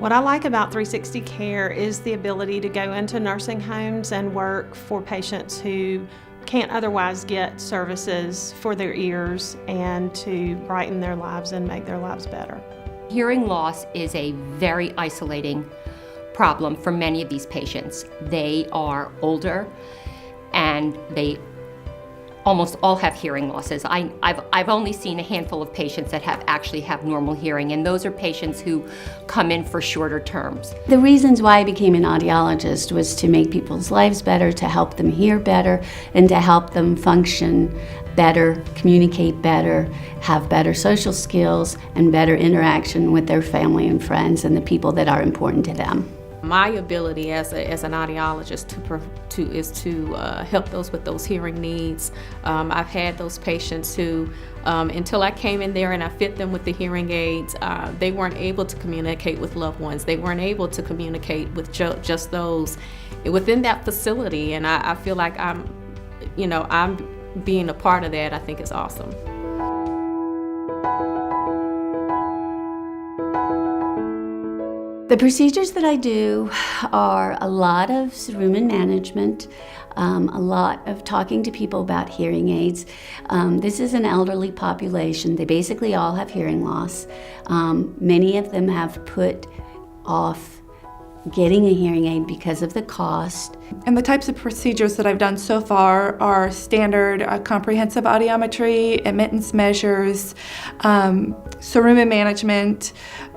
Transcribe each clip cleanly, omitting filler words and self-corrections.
What I like about 360 Care is the ability to go into nursing homes and work for patients who can't otherwise get services for their ears and to brighten their lives and make their lives better. Hearing loss is a very isolating problem for many of these patients. They are older and they almost all have hearing losses. I've only seen a handful of patients that actually have normal hearing, and those are patients who come in for shorter terms. The reasons why I became an audiologist was to make people's lives better, to help them hear better, and to help them function better, communicate better, have better social skills, and better interaction with their family and friends and the people that are important to them. My ability as an audiologist is to help those with those hearing needs. I've had those patients who, until I came in there and I fit them with the hearing aids, they weren't able to communicate with loved ones. They weren't able to communicate with just those within that facility. And I feel like I'm being a part of that. I think is awesome. The procedures that I do are a lot of rumen management, a lot of talking to people about hearing aids. This is an elderly population. They basically all have hearing loss. Many of them have put off getting a hearing aid because of the cost. And the types of procedures that I've done so far are standard comprehensive audiometry, admittance measures, cerumen management,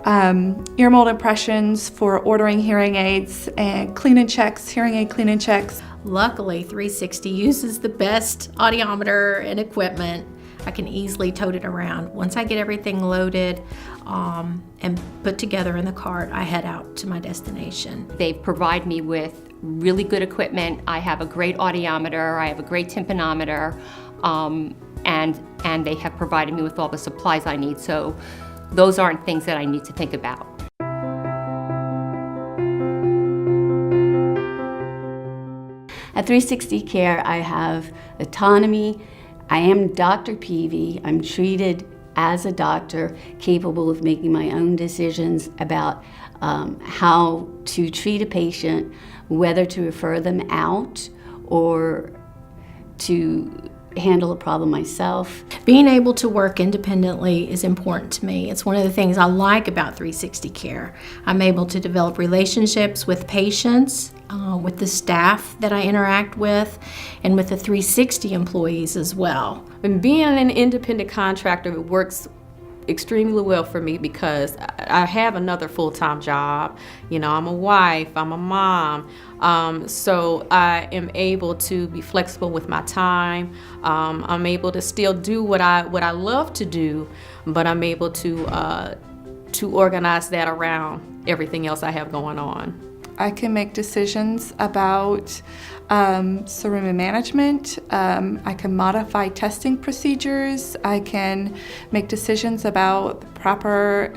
ear mold impressions for ordering hearing aids, and clean and checks, hearing aid clean and checks. Luckily, 360 uses the best audiometer and equipment. I can easily tote it around. Once I get everything loaded and put together in the cart, I head out to my destination. They provide me with really good equipment. I have a great audiometer, I have a great tympanometer, and they have provided me with all the supplies I need. So those aren't things that I need to think about. At 360 Care, I have autonomy. I am Dr. Peavy. I'm treated as a doctor, capable of making my own decisions about how to treat a patient, whether to refer them out or to handle a problem myself. Being able to work independently is important to me. It's one of the things I like about 360 Care. I'm able to develop relationships with patients, with the staff that I interact with, and with the 360 employees as well. And being an independent contractor works extremely well for me because I have another full-time job. You know, I'm a wife, I'm a mom, so I am able to be flexible with my time. I'm able to still do what I love to do, but I'm able to organize that around everything else I have going on. I can make decisions about cerumen management. I can modify testing procedures. I can make decisions about the proper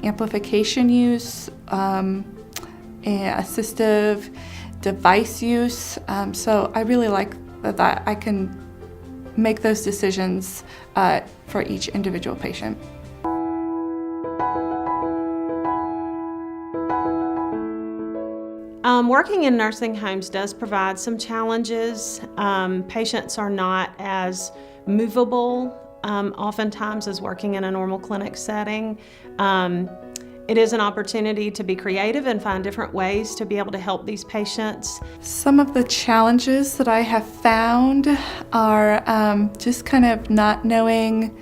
amplification use, and assistive device use. So I really like that I can make those decisions for each individual patient. Working in nursing homes does provide some challenges. Patients are not as movable oftentimes as working in a normal clinic setting. It is an opportunity to be creative and find different ways to be able to help these patients. Some of the challenges that I have found are just kind of not knowing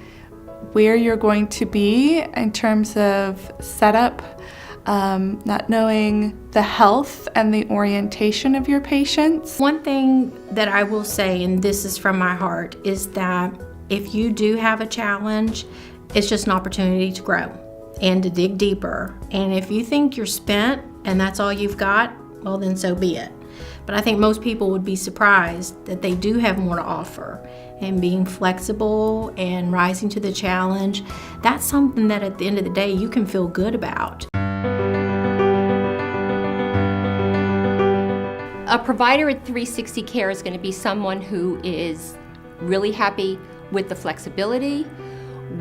where you're going to be in terms of setup, not knowing the health and the orientation of your patients. One thing that I will say, and this is from my heart, is that if you do have a challenge, it's just an opportunity to grow and to dig deeper. And if you think you're spent and that's all you've got, well then so be it. But I think most people would be surprised that they do have more to offer. And being flexible and rising to the challenge, that's something that at the end of the day you can feel good about. A provider at 360 Care is going to be someone who is really happy with the flexibility,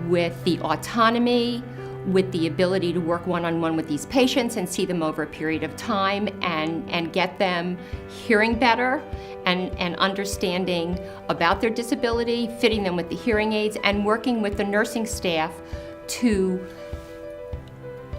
with the autonomy, with the ability to work one-on-one with these patients and see them over a period of time and get them hearing better and understanding about their disability, fitting them with the hearing aids, and working with the nursing staff to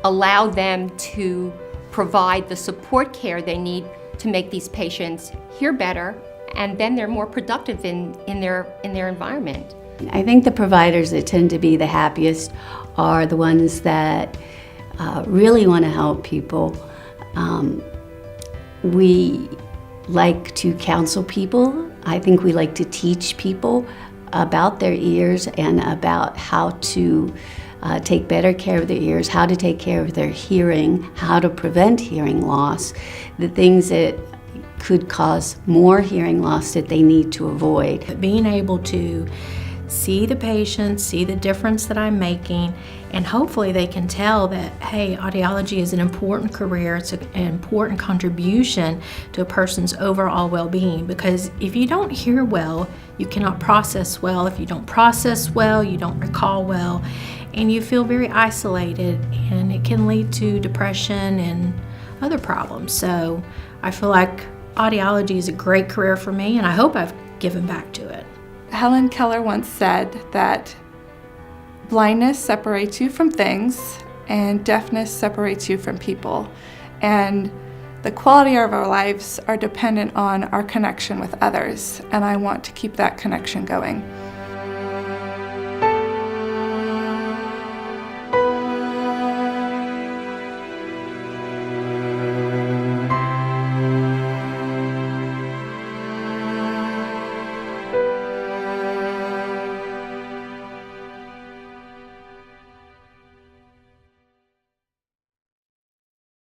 allow them to provide the support care they need to make these patients hear better, and then they're more productive in their environment. I think the providers that tend to be the happiest are the ones that really want to help people. We like to counsel people. I think we like to teach people about their ears and about how to take better care of their ears, how to take care of their hearing, how to prevent hearing loss, the things that could cause more hearing loss that they need to avoid. Being able to see the patient, see the difference that I'm making, and hopefully they can tell that, hey, audiology is an important career, it's an important contribution to a person's overall well-being, because if you don't hear well, you cannot process well. If you don't process well, you don't recall well, and you feel very isolated, and it can lead to depression and other problems. So I feel like audiology is a great career for me, and I hope I've given back to it. Helen Keller once said that blindness separates you from things and deafness separates you from people. And the quality of our lives are dependent on our connection with others, and I want to keep that connection going.